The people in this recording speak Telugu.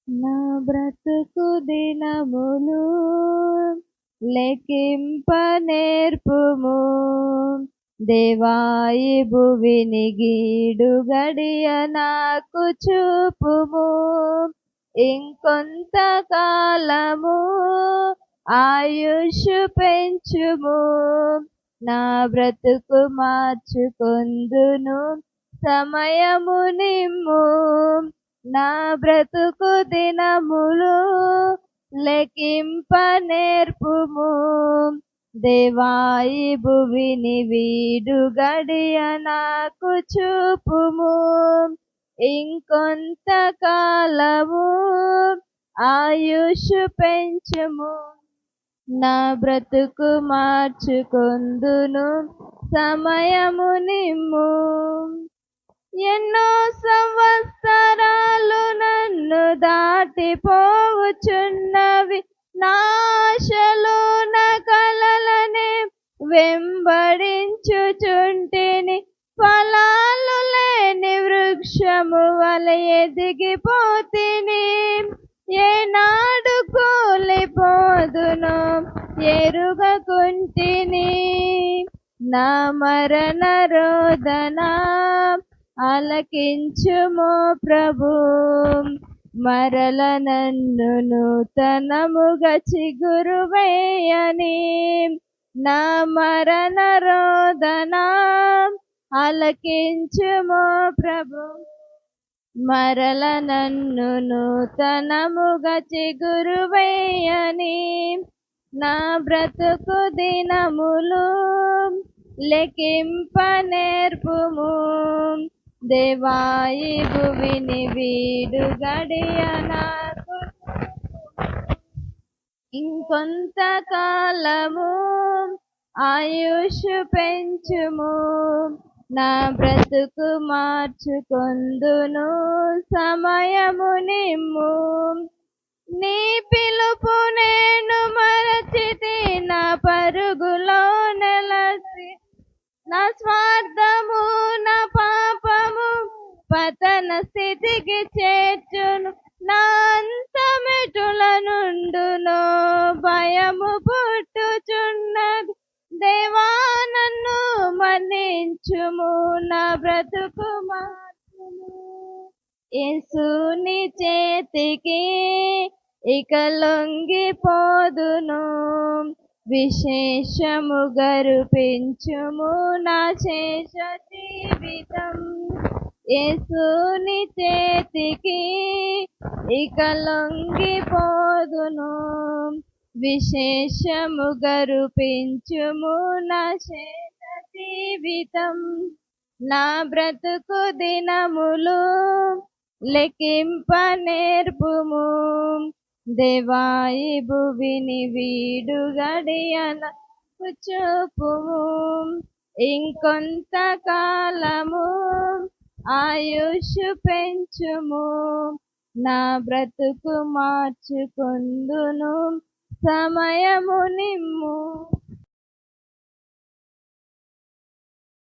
నా బ్రతుకు దినములు లెక్కింప నేర్పుము. దేవాయి భువిని గీడు గడియ నాకు చూపుము. ఇంకొంత కాలము ఆయుష్ పెంచుము. నా బ్రతుకు మార్చుకొందును సమయము నిమ్ము. నా బ్రతుకు దినములు లెక్కింప నేర్పుము. దేవాయి భువిని వీడు గడియ నాకు చూపుము. ఇంకొంత కాలము ఆయుష్ పెంచుము. నా బ్రతుకు మార్చుకొందును సమయము నిమ్ము. ఎన్నో సంవత్సరాలు నన్ను దాటిపోవుచున్నవి. నా ఆశలు నా కలలనే వెంబడించుచుంటిని. ఫలాలు లేని వృక్షము వలె ఎదిగిపోతిని. ఏనాడు కూలిపోదునో ఎరుగకుంటిని. నా మరణ రోదన ఆలకించుమో ప్రభు. మరల నన్ను నూతనముగా చిగురు వేయని. నా మరణ రోదన ఆలకించుమో ప్రభు. మరల నన్ను నూతనముగా చిగురు వేయని. నా బ్రతుకు దినములు లెక్కింప నేర్పుము. దేవాయి భువిని వీడు గడియ నాకు ఇంకొంత కాలము ఆయుష్ పెంచుము. నా బ్రతుకు మార్చుకొందును సమయము నిమ్ము. నీ పిలుపు నేను మరచితి. నా పరుగులో నెలసి నా స్వార్థము నా పాపము పతన స్థితికి చేర్చును. నా అంతమెటుల నుండునో భయము పుట్టుచున్నది. దేవా నన్ను మన్నించుము. నా బ్రతుకు మార్చుము. యేసుని చేతికి ఇక లొంగిపోదును. విశేషముగా రూపించుము నా శేష జీవితం. యేసుని చేతికి ఇక లొంగిపోదును. విశేషముగా రూపించుము నా శేష జీవితం. నా బ్రతుకు దినములు లెక్కింప నేర్పుము. దేవాయి భువిని వీడు గడియ నాకు చూపుము. ఇంకొంత కాలము ఆయుష్ పెంచుము. నా బ్రతుకు మార్చుకొందును సమయము నిమ్ము.